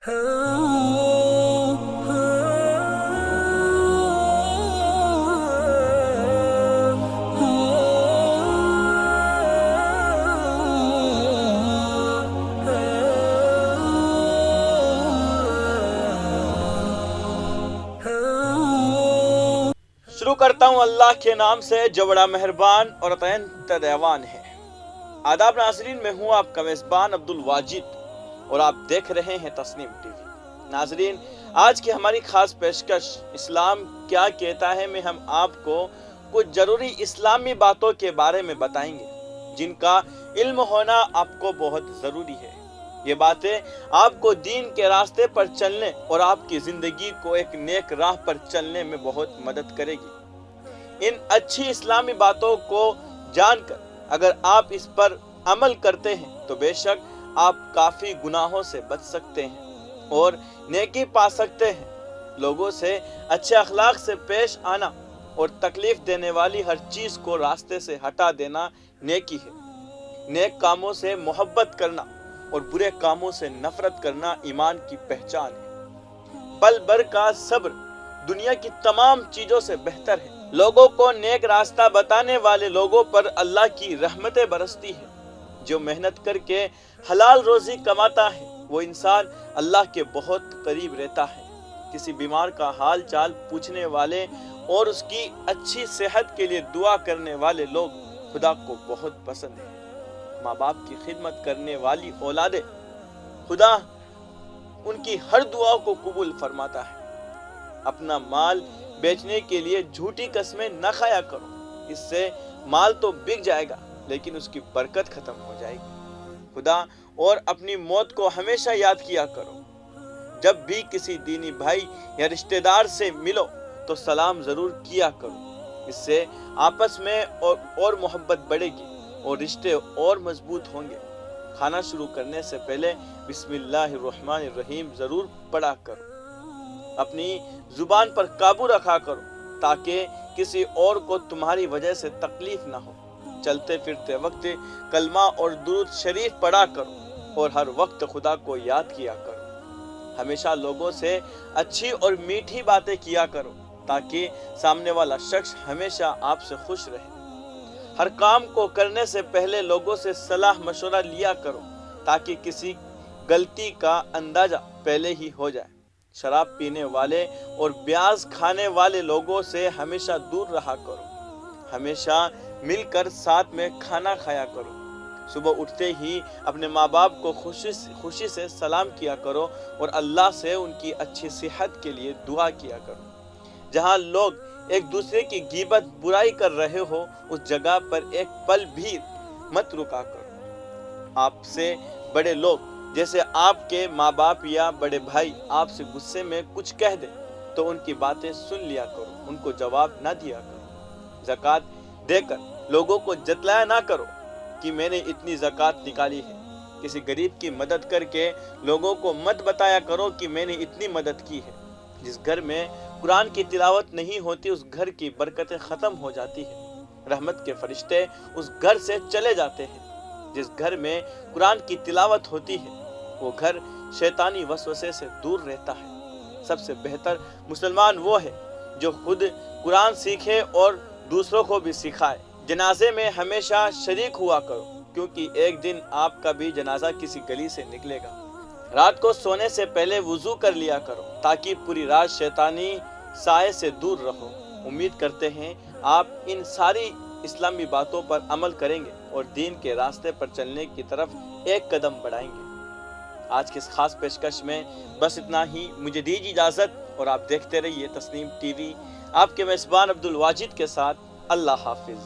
शुरू करता हूँ अल्लाह के नाम से जो बड़ा मेहरबान और अत्यंत दयावान है। आदाब नाजरीन, मैं हूँ आपका मेज़बान अब्दुल वाजिद और आप देख रहे हैं तस्नीम टीवी। नाजरीन, आज की हमारी खास पेशकश इस्लाम क्या कहता है में हम आपको कुछ जरूरी इस्लामी बातों के बारे में बताएंगे जिनका इल्म होना आपको बहुत जरूरी है। ये बातें आपको दीन के रास्ते पर चलने और आपकी जिंदगी को एक नेक राह पर चलने में बहुत मदद करेगी। इन अच्छी इस्लामी बातों को जानकर अगर आप इस पर अमल करते हैं तो बेशक आप काफी गुनाहों से बच सकते हैं और नेकी पा सकते हैं। लोगों से अच्छे अखलाक से पेश आना और तकलीफ देने वाली हर चीज को रास्ते से हटा देना नेकी है। नेक कामों से मोहब्बत करना और बुरे कामों से नफरत करना ईमान की पहचान है। पल भर का सब्र दुनिया की तमाम चीजों से बेहतर है। लोगों को नेक रास्ता बताने वाले लोगों पर अल्लाह की रहमतें बरसती है। जो मेहनत करके हलाल रोजी कमाता है वो इंसान अल्लाह के बहुत करीब रहता है। किसी बीमार का हाल चाल पूछने वाले और उसकी अच्छी सेहत के लिए दुआ करने वाले लोग खुदा को बहुत पसंद है। माँ बाप की खिदमत करने वाली औलादे खुदा उनकी हर दुआ को कबूल फरमाता है। अपना माल बेचने के लिए झूठी कस्में न खाया करो, इससे माल तो बिक जाएगा लेकिन उसकी बरकत खत्म हो जाएगी। खुदा और अपनी मौत को हमेशा याद किया करो। जब भी किसी दीनी भाई या रिश्तेदार से मिलो तो सलाम जरूर किया करो। इससे आपस में और मोहब्बत बढ़ेगी और रिश्ते और मजबूत होंगे। खाना शुरू करने से पहले बिस्मिल्लाहिर्रहमानिर्रहीम जरूर पढ़ा करो। अपनी जुबान पर काबू रखा करो ताकि किसी और को तुम्हारी वजह से तकलीफ ना हो। चलते फिरते वक्त कलमा और दुरूद शरीफ पढ़ा करो और हर वक्त खुदा को याद किया करो। हमेशा लोगों से अच्छी और मीठी बातें किया करो ताकि सामने वाला शख्स हमेशा आपसे खुश रहे। हर काम को करने से पहले लोगों से सलाह मशवरा लिया करो ताकि किसी गलती का अंदाजा पहले ही हो जाए। शराब पीने वाले और ब्याज खाने वाले लोगों से हमेशा दूर रहा करो। हमेशा मिलकर साथ में खाना खाया करो। सुबह उठते ही अपने माँ बाप को खुशी से सलाम किया करो और अल्लाह से उनकी अच्छी सेहत के लिए दुआ किया करो। जहाँ लोग एक दूसरे की गीबत बुराई कर रहे हो उस जगह पर एक पल भी मत रुका करो। आपसे बड़े लोग जैसे आपके माँ बाप या बड़े भाई आपसे गुस्से में कुछ कह दे तो उनकी बातें सुन लिया करो, उनको जवाब ना दिया करो। ज़कात देकर लोगों को जतलाया ना करो कि मैंने इतनी ज़कात निकाली है। किसी गरीब की मदद करके लोगों को मत बताया करो कि मैंने इतनी मदद की है। जिस घर में कुरान की तिलावत नहीं होती उस घर की बरकतें खत्म हो जाती है। रहमत के फरिश्ते उस घर से चले जाते हैं। जिस घर में कुरान की तिलावत होती है वो घर शैतानी वसवसे से दूर रहता है। सबसे बेहतर मुसलमान वो है जो खुद कुरान सीखे और दूसरों को भी सिखाए। जनाजे में हमेशा शरीक हुआ करो क्योंकि एक दिन आपका भी जनाजा किसी गली से निकलेगा। रात को सोने से पहले वुजू कर लिया करो ताकि पूरी रात शैतानी साए से दूर रहो। उम्मीद करते हैं आप इन सारी इस्लामी बातों पर अमल करेंगे और दीन के रास्ते पर चलने की तरफ एक कदम बढ़ाएंगे। आज की इस खास पेशकश में बस इतना ही। मुझे दीजिए इजाजत और आप देखते रहिए तस्नीम टीवी। आपके मेज़बान अब्दुल वाजिद के साथ अल्लाह हाफिज।